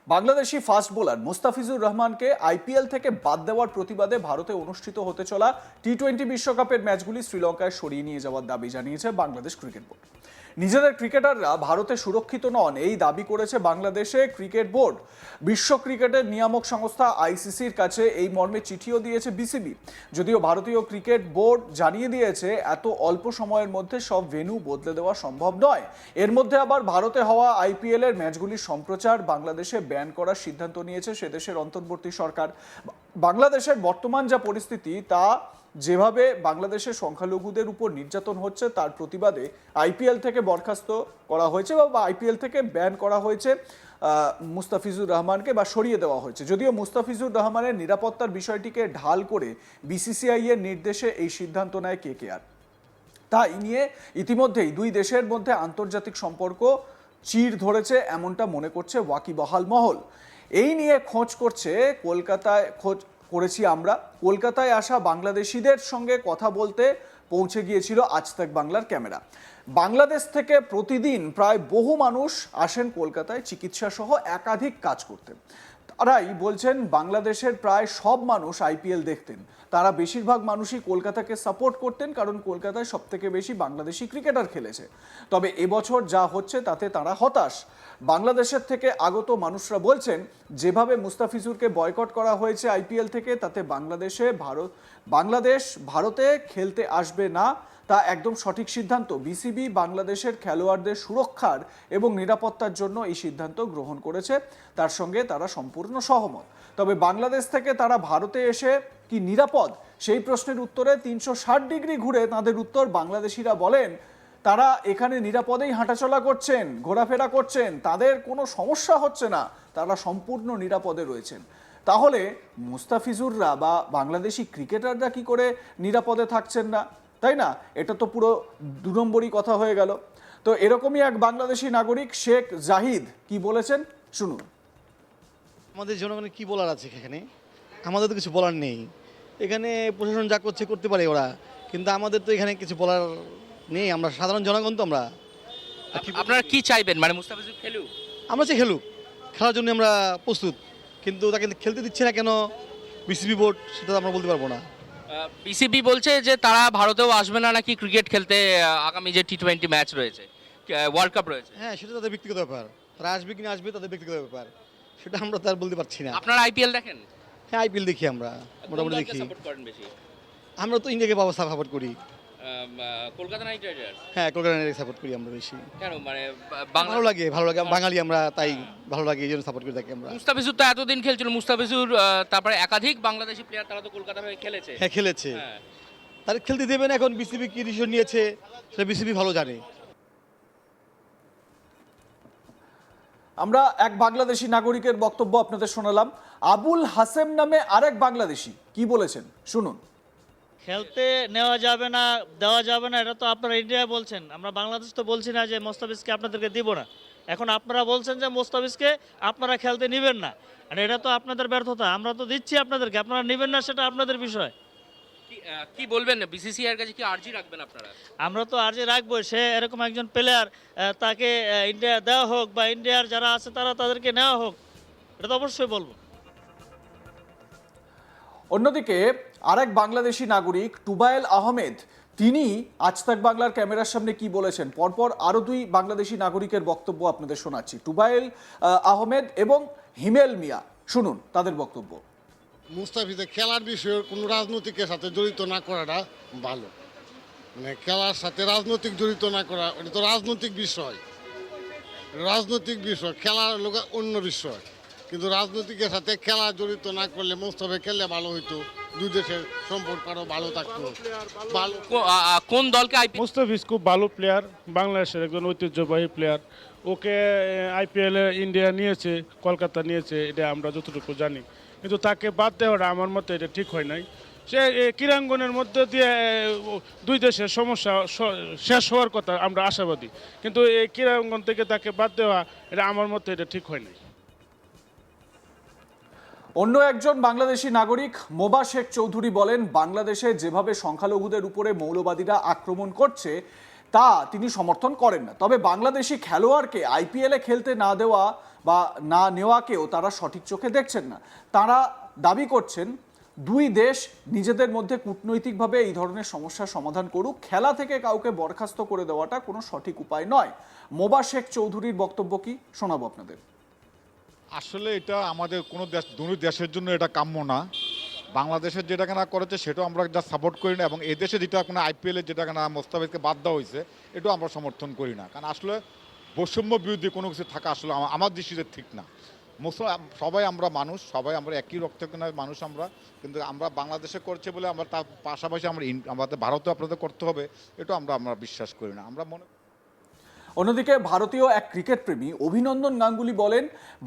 Bangladeshi fast bowler Mustafizur রহমানকে IPL থেকে বাদ দেওয়ার প্রতিবাদে ভারতে অনুষ্ঠিত হতে চলা টি-20 বিশ্বকাপের ম্যাচগুলি শ্রীলঙ্কায় সরিয়ে নিয়ে যাওয়ার দাবি জানিয়েছে বাংলাদেশ ক্রিকেট বোর্ড। নিজেদের ক্রিকেটাররা ভারতে সুরক্ষিত নন এই দাবি করেছে বাংলাদেশে ক্রিকেট বোর্ড। বিশ্ব ক্রিকেটের নিয়ামক সংস্থা আইসিসির কাছে এই মর্মে চিঠিও দিয়েছে বিসিবি। যদিও ভারতীয় ক্রিকেট বোর্ড জানিয়ে দিয়েছে এত অল্প সময়ের মধ্যে সব ভেন্যু বদলে দেওয়া সম্ভব নয়। এর মধ্যে আবার ভারতে হওয়া আইপিএল এর ম্যাচগুলির সম্প্রচার বাংলাদেশে ব্যান করার সিদ্ধান্ত নিয়েছে সে দেশের অন্তর্বর্তী সরকার। বাংলাদেশের বর্তমান যা পরিস্থিতি তা যেভাবে বাংলাদেশের সংখ্যালঘুদের উপর নির্যাতন হচ্ছে তার প্রতিবাদে আইপিএল থেকে বরখাস্ত করা হয়েছে বা আইপিএল থেকে ব্যান করা হয়েছে মুস্তাফিজুর রহমানকে বা সরিয়ে দেওয়া হয়েছে। যদিও মুস্তাফিজুর রহমানের নিরাপত্তার বিষয়টিকে ঢাল করে বিসিসিআই এর নির্দেশে এই সিদ্ধান্ত নেয় কেকেআর। তাই নিয়ে ইতিমধ্যেই দুই দেশের মধ্যে আন্তর্জাতিক সম্পর্ক চির ধরেছে এমনটা মনে করছে ওয়াকিবহাল মহল। এই নিয়ে খোঁজ করেছি আমরা। কলকাতায় আসা বাংলাদেশিদের সঙ্গে কথা বলতে পৌঁছে গিয়েছিল আজ তাক বাংলার ক্যামেরা। বাংলাদেশ থেকে প্রতিদিন প্রায় বহু মানুষ আসেন কলকাতায় চিকিৎসা সহ একাধিক কাজ করতে। তারাই বলছেন বাংলাদেশের প্রায় সব মানুষ আইপিএল দেখতেন। তারা বেশিরভাগ মানুষই কলকাতাকে সাপোর্ট করতেন কারণ কলকাতায় সবথেকে বেশি বাংলাদেশি ক্রিকেটার খেলেছে। তবে এবছর যা হচ্ছে তাতে তারা হতাশ। বাংলাদেশের থেকে আগত মানুষরা বলছেন যেভাবে মুস্তাফিজুরকে বয়কট করা হয়েছে আইপিএল থেকে তাতে বাংলাদেশ ভারতে খেলতে আসবে না তা একদম সঠিক সিদ্ধান্ত। বিসিবি বাংলাদেশের খেলোয়াড়দের সুরক্ষার এবং নিরাপত্তার জন্য এই সিদ্ধান্ত গ্রহণ করেছে, তার সঙ্গে তারা সম্পূর্ণ সহমত। তবে বাংলাদেশ থেকে তারা ভারতে এসে কি নিরাপদ সেই প্রশ্নের উত্তরে 360 ডিগ্রি ঘুরে তাদের উত্তর বাংলাদেশিরা বলেন তারা এখানে নিরাপদেই হাঁটাচলা করছেন, ঘোরাফেরা করছেন, তাদের কোনো সমস্যা হচ্ছে না, তারা সম্পূর্ণ নিরাপদে রয়েছেন। তাহলে মুস্তাফিজুররা বা বাংলাদেশি ক্রিকেটাররা কি করে নিরাপদে থাকছেন না, তাই না? এটা তো পুরো 2 নম্বরই কথা হয়ে গেল। তো এরকমই এক বাংলাদেশি নাগরিক শেখ জাহিদ কি বলেছেন শুনুন। আমাদের জনগণের কি বলার আছে এখানে? আমাদের তো কিছু বলার নেই। এখানে প্রশাসন যা করছে করতে পারে ওরা, কিন্তু আমাদের তো এখানে কিছু বলার নেই। আমরা সাধারণ জনগণ, তো আমরা আপনারা কি চাইবেন? মানে মুস্তাফিজুর খেলুক? আমরা চাই খেলুক, খেলার জন্য আমরা প্রস্তুত, কিন্তু তাকে খেলতে দিচ্ছে না কেন বিসিবি বোর্ড সেটা তো আমরা বলতে পারবো না। বিসিবি বলছে যে তারা ভারতেও আসবে না নাকি ক্রিকেট খেলতে আগামী যে টি-20 ম্যাচ রয়েছে, ওয়ার্ল্ড কাপ রয়েছে। হ্যাঁ, সেটা তাদের ব্যক্তিগত ব্যাপার, তারা আসবে কিনা আসবে তাদের ব্যক্তিগত ব্যাপার, সেটা আমরা তার বলতে পারছি না। আপনারা আইপিএল দেখেন? হ্যাঁ, আইপিএল দেখি আমরা, মোটামুটি দেখি। সাপোর্ট করেন বেশি? আমরা তো ইন্ডিয়াকে সাপোর্ট করি। Kolkata night Riders? হ্যাঁ, কলকাতা নাইট সাপোর্ট করি আমরা বেশি। কেন? মানে ভালো লাগে বাঙালি আমরা, তাই ভালো লাগে, এই জন্য সাপোর্ট করে থাকি আমরা। মুস্তাফিজুর তো এতদিন খেলছিল, মুস্তাফিজুর তারপরে একাধিক বাংলাদেশি প্লেয়ার তারা তো কলকাতা হয়ে খেলেছে। হ্যাঁ, খেলেছে। হ্যাঁ, তারা খেলতে দেবেন। এখন বিসিবি কি ডিসিশন নিয়েছে সেটা বিসিবি ভালো জানে। আমরা এক বাংলাদেশি নাগরিকের বক্তব্য আপনাদের শোনালাম। আবুল হাসেম নামে আরেক বাংলাদেশি কি বলেছেন শুনুন। খেলতে নেওয়া যাবে না, দেওয়া যাবে না, এটা তো আপনারা ইন্ডিয়া বলছেন। আমরা বাংলাদেশ তো বলছি না যে মোস্তাফিজকে আপনাদেরকে দিব না। এখন আপনারা বলছেন যে মোস্তাফিজকে আপনারা খেলতে নেবেন না, আর এটা তো আপনাদের ব্যর্থতা। আমরা তো দিচ্ছি আপনাদেরকে, আপনারা নেবেন না সেটা আপনাদের বিষয়। কি বলবেন? বিসিসিআই এর কাছে কি আর্জি রাখবেন আপনারা? আমরা তো আর্জি রাখবো, সে এরকম একজন প্লেয়ার, তাকে ইন্ডিয়া দেওয়া হোক বা ইন্ডিয়ার যারা আছে তারা তাদেরকে নেওয়া হোক, এটা তো অবশ্যই বলবো। অন্যদিকে আরেক বাংলাদেশি নাগরিক টুবায়েল আহমেদ তিনি আজ তাক বাংলার ক্যামেরার সামনে কি বলেছেন পরপর আরো 2 বাংলাদেশি নাগরিকের বক্তব্য আপনাদের শোনাচ্ছি। টুবায়েল আহমেদ এবং হিমেল মিয়া, শুনুন তাদের বক্তব্য। মুস্তাফিজের খেলার বিষয়ে কোনো রাজনৈতিকের সাথে জড়িত না করাটা ভালো। মানে খেলার সাথে রাজনৈতিক জড়িত না করা, এটা তো রাজনৈতিক বিষয়, খেলার লোক অন্য বিষয়, কিন্তু রাজনৈতিকের সাথে খেলা জড়িত না করলে মুস্তাফিজ খেললে ভালো হইতো, দুই দেশের সম্পর্ক আরও ভালো থাকতো। ভালো কোন দলকে মুস্তাফিজ খুব ভালো প্লেয়ার, বাংলাদেশের একজন ঐতিহ্যবাহী প্লেয়ার। ওকে আইপিএলে ইন্ডিয়া নিয়েছে, কলকাতা নিয়েছে, এটা আমরা যতটুকু জানি, কিন্তু তাকে বাদ দেওয়াটা আমার মতে এটা ঠিক হয় নাই। সে ক্রীড়াঙ্গনের মধ্যে দিয়ে দুই দেশের সমস্যা শেষ হওয়ার কথা আমরা আশাবাদী, কিন্তু এই ক্রীড়াঙ্গন থেকে তাকে বাদ দেওয়া এটা আমার মতে এটা ঠিক হয় নাই। অন্য একজন বাংলাদেশি নাগরিক মোবা শেখ চৌধুরী বলেন বাংলাদেশে যেভাবে সংখ্যালঘুদের উপরে মৌলবাদীরা আক্রমণ করছে তা তিনি সমর্থন করেন না। তবে বাংলাদেশি খেলোয়াড়কে আইপিএলে খেলতে না দেওয়া বা না নেওয়াকেও তারা সঠিক চোখে দেখছেন না। তারা দাবি করছেন দুই দেশ নিজেদের মধ্যে কূটনৈতিকভাবে এই ধরনের সমস্যার সমাধান করুক, খেলা থেকে কাউকে বরখাস্ত করে দেওয়াটা কোনো সঠিক উপায় নয়। মোবা শেখ চৌধুরীর বক্তব্য কি শোনাবো আপনাদের। আসলে এটা আমাদের কোনো দেশ, দুই দেশের জন্য এটা কাম্য না। বাংলাদেশের যেটা কেনা করেছে সেটাও আমরা যা সাপোর্ট করি না, এবং এই দেশে যেটা কোনো আইপিএলে যেটা কেনা মোস্তাফিজকে বাদ দেওয়া হয়েছে এটাও আমরা সমর্থন করি না। কারণ আসলে বৈষম্য বিরোধী কোনো কিছু থাকা আসলে আমার দৃষ্টিতে ঠিক না। সবাই আমরা মানুষ, সবাই আমরা একই রক্ত কেনার মানুষ আমরা, কিন্তু আমরা বাংলাদেশে করছে বলে আমরা তার পাশাপাশি আমাদের ভারতেও আপনাদের করতে হবে, এটা আমরা বিশ্বাস করি না। আমরা মনে অন্যদিকে ভারতীয় এক ক্রিকেট প্রেমী অভিনন্দন গাঙ্গুলি বলেন,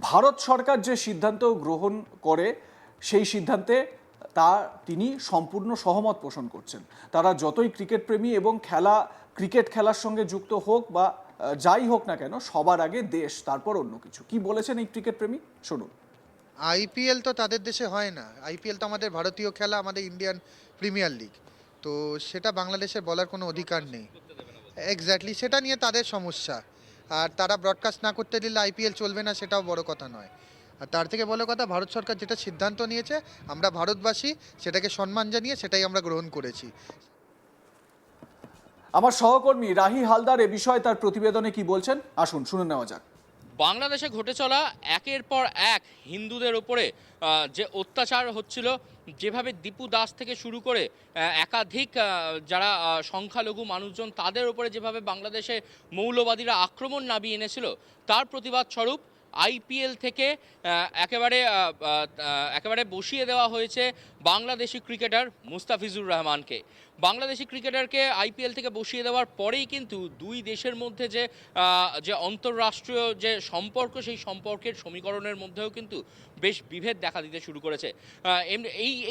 ভারত সরকার যে সিদ্ধান্ত গ্রহণ করে সেই সিদ্ধান্তে তিনি সম্পূর্ণ সহমত পোষণ করছেন। তারা যতই ক্রিকেট প্রেমী এবং ক্রিকেট খেলার সঙ্গে যুক্ত হোক বা যাই হোক না কেন, সবার আগে দেশ, তারপর অন্য কিছু। কি বলেছেন এই ক্রিকেট প্রেমী, শুনুন। আইপিএল তো তাদের দেশে হয় না, আইপিএল তো আমাদের ভারতীয় খেলা, আমাদের ইন্ডিয়ান প্রিমিয়ার লিগ, তো সেটা বাংলাদেশে বলার কোনো অধিকার নেই। এক্স্যাক্টলি, সেটা নিয়ে তাদের সমস্যা। আর তারা ব্রডকাস্ট না করতে দিলে আইপিএল চলবে না, সেটাও বড় কথা নয়। আর তার থেকে বড় কথা, ভারত সরকার যেটা সিদ্ধান্ত নিয়েছে, আমরা ভারতবাসী সেটাকে সম্মান জানিয়ে সেটাই আমরা গ্রহণ করেছি। আমার সহকর্মী রাহি হালদার এ বিষয়ে তার প্রতিবেদনে কি বলছেন, আসুন শুনে নেওয়া যাক। বাংলাদেশে ঘটে চলা একের পর এক হিন্দুদের উপরে যে অত্যাচার হচ্ছিল, যেভাবে দীপু দাস থেকে শুরু করে একাধিক যারা সংখ্যালঘু মানুষজন তাদের উপরে যেভাবে বাংলাদেশে মৌলবাদীরা আক্রমণ নামিয়ে এনেছিল, তার প্রতিবাদ স্বরূপ আইপিএল থেকে একেবারে বসিয়ে দেওয়া হয়েছে বাংলাদেশি ক্রিকেটার মুস্তাফিজুর রহমানকে। বাংলাদেশি ক্রিকেটারকে আইপিএল থেকে বসিয়ে দেওয়ার পরেই কিন্তু দুই দেশের মধ্যে যে অন্তর্রাষ্ট্রীয় যে সম্পর্ক, সেই সম্পর্কের সমীকরণের মধ্যেও কিন্তু বেশ বিভেদ দেখা দিতে শুরু করেছে।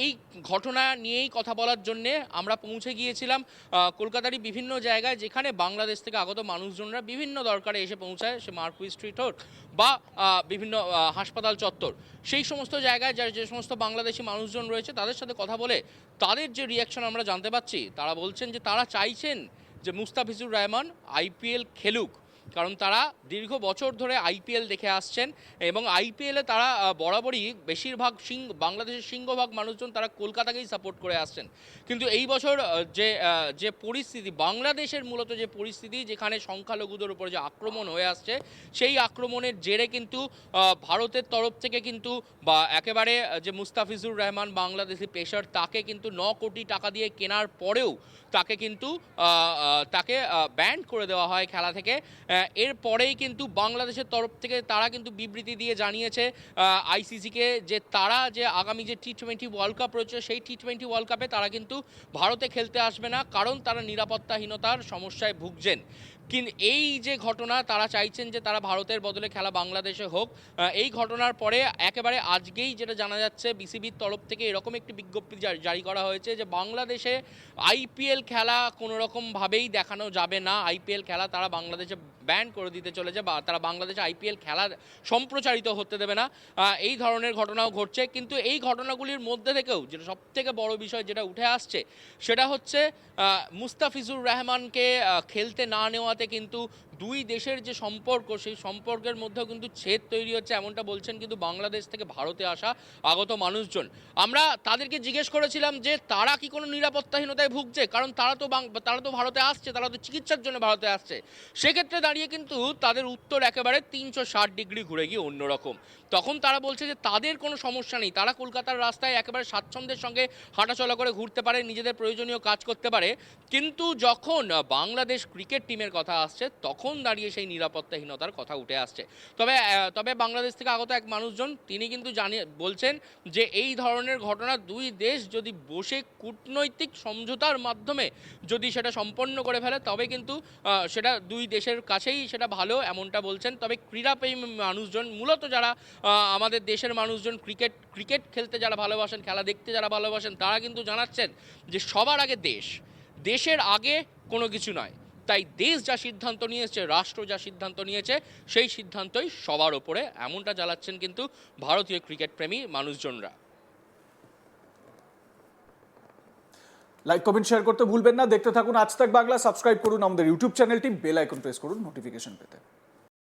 এই ঘটনা নিয়েই কথা বলার জন্যে আমরা পৌঁছে গিয়েছিলাম কলকাতারই বিভিন্ন জায়গায়, যেখানে বাংলাদেশ থেকে আগত মানুষজনরা বিভিন্ন দরকারে এসে পৌঁছায়, সে মার্কুই স্ট্রিট হোক বা বিভিন্ন হাসপাতাল চত্বর, সেই সমস্ত জায়গায় যে সমস্ত বাংলাদেশি মানুষজন রয়েছে তাদের সাথে কথা বলে তাদের যে রিয়াকশন আমরা জানতে পারছি, তারা বলছেন যে তারা চাইছেন যে মুস্তাফিজুর রহমান আইপিএল খেলুক, কারণ তারা দীর্ঘ বছর ধরে আইপিএল দেখে আসছেন এবং আইপিএলে তারা বরাবরই বেশিরভাগ বাংলাদেশের সিংহভাগ মানুষজন তারা কলকাতাকেই সাপোর্ট করে আসছেন। কিন্তু এই বছর যে পরিস্থিতি, বাংলাদেশের মূলত যে পরিস্থিতি, যেখানে সংখ্যালঘুদের উপরে যে আক্রমণ হয়ে আসছে, সেই আক্রমণের জেরে কিন্তু ভারতের তরফ থেকে কিন্তু বা একেবারে যে মুস্তাফিজুর রহমান বাংলাদেশি পেসার, তাকে কিন্তু 9 কোটি টাকা দিয়ে কেনার পরেও তাকে কিন্তু ব্যান করে দেওয়া হয় খেলা থেকে। এরপরেই কিন্তু বাংলাদেশের তরফ থেকে তারা কিন্তু বিবৃতি দিয়ে জানিয়েছে আইসিসিকে যে তারা যে আগামী যে টি20 ওয়ার্ল্ড কাপ রয়েছে, সেই টি20 ওয়ার্ল্ড কাপে তারা কিন্তু ভারতে খেলতে আসবে না, কারণ তারা নিরাপত্তাহীনতার সমস্যায় ভুগছেন। কিন্তু এই যে ঘটনা, তারা চাইছেন যে তারা ভারতের বদলে খেলা বাংলাদেশে হোক। এই ঘটনার পরে একেবারে আজকেই যেটা জানা যাচ্ছে, বিসিবির তরফ থেকে এরকম একটি বিজ্ঞপ্তি জারি করা হয়েছে যে বাংলাদেশে আইপিএল খেলা কোনো রকমভাবেই দেখানো যাবে না। আইপিএল খেলা তারা বাংলাদেশে ব্যান করে দিতে চলেছে, বা তারা বাংলাদেশে আইপিএল খেলা সম্প্রচারিত হতে দেবে না। এই ধরনের ঘটনাও ঘটছে। কিন্তু এই ঘটনাগুলির মধ্যে থেকেও যেটা সবথেকে বড় বিষয় যেটা উঠে আসছে, সেটা হচ্ছে মুস্তাফিজুর রহমানকে খেলতে না নেওয়াতে কিন্তু দুই দেশের যে সম্পর্ক, সেই সম্পর্কের মধ্যেও কিন্তু ছেদ তৈরি হচ্ছে, এমনটা বলছেন কিন্তু বাংলাদেশ থেকে ভারতে আসা আগত মানুষজন। আমরা তাদেরকে জিজ্ঞেস করেছিলাম যে তারা কি কোনো নিরাপত্তাহীনতায় ভুগছে, কারণ তারা তো ভারতে আসছে, তারা তো চিকিৎসার জন্য ভারতে আসছে। সেক্ষেত্রে দাঁড়িয়ে কিন্তু তাদের উত্তর একেবারে 360 ডিগ্রি ঘুরে গিয়ে অন্যরকম। তখন তারা বলছে যে তাদের কোনো সমস্যা নেই, তারা কলকাতার রাস্তায় একেবারে স্বাচ্ছন্দ্যের সঙ্গে হাঁটাচলা করে ঘুরতে পারে, নিজেদের প্রয়োজনীয় কাজ করতে পারে। কিন্তু যখন বাংলাদেশ ক্রিকেট টিমের কথা আসছে, তখন দাঁড়িয়ে সেই নিরাপত্তাহীনতার কথা উঠে আসছে। তবে বাংলাদেশ থেকে আগত এক মানুষজন তিনি কিন্তু বলছেন যে এই ধরনের ঘটনা দুই দেশ যদি বসে কূটনৈতিক সমঝোতার মাধ্যমে যদি সেটা সম্পন্ন করে ফেলে, তবে কিন্তু সেটা দুই দেশের কাছেই সেটা ভালো, এমনটা বলছেন। তবে ক্রীড়াপ্রেমী মানুষজন, মূলত যারা আমাদের দেশের মানুষজন, ক্রিকেট খেলতে যারা ভালোবাসেন, খেলা দেখতে যারা ভালোবাসেন, তারা কিন্তু জানাচ্ছেন যে সবার আগে দেশের আগে কোনো কিছু নয়। তাই দেশ যা সিদ্ধান্ত নিয়েছে, রাষ্ট্র যা সিদ্ধান্ত নিয়েছে, সেই সিদ্ধান্তই সবার ওপরে, এমনটা জ্বালাচ্ছেন কিন্তু ভারতীয় ক্রিকেট প্রেমী মানুষজনরা। লাইক কমেন্ট শেয়ার করতে ভুলবেন না। দেখতে থাকুন আজ তাক বাংলা, সাবস্ক্রাইব করুন আমাদের ইউটিউব চ্যানেলটি, বেল আইকন প্রেস করুন নোটিফিকেশন পেতে।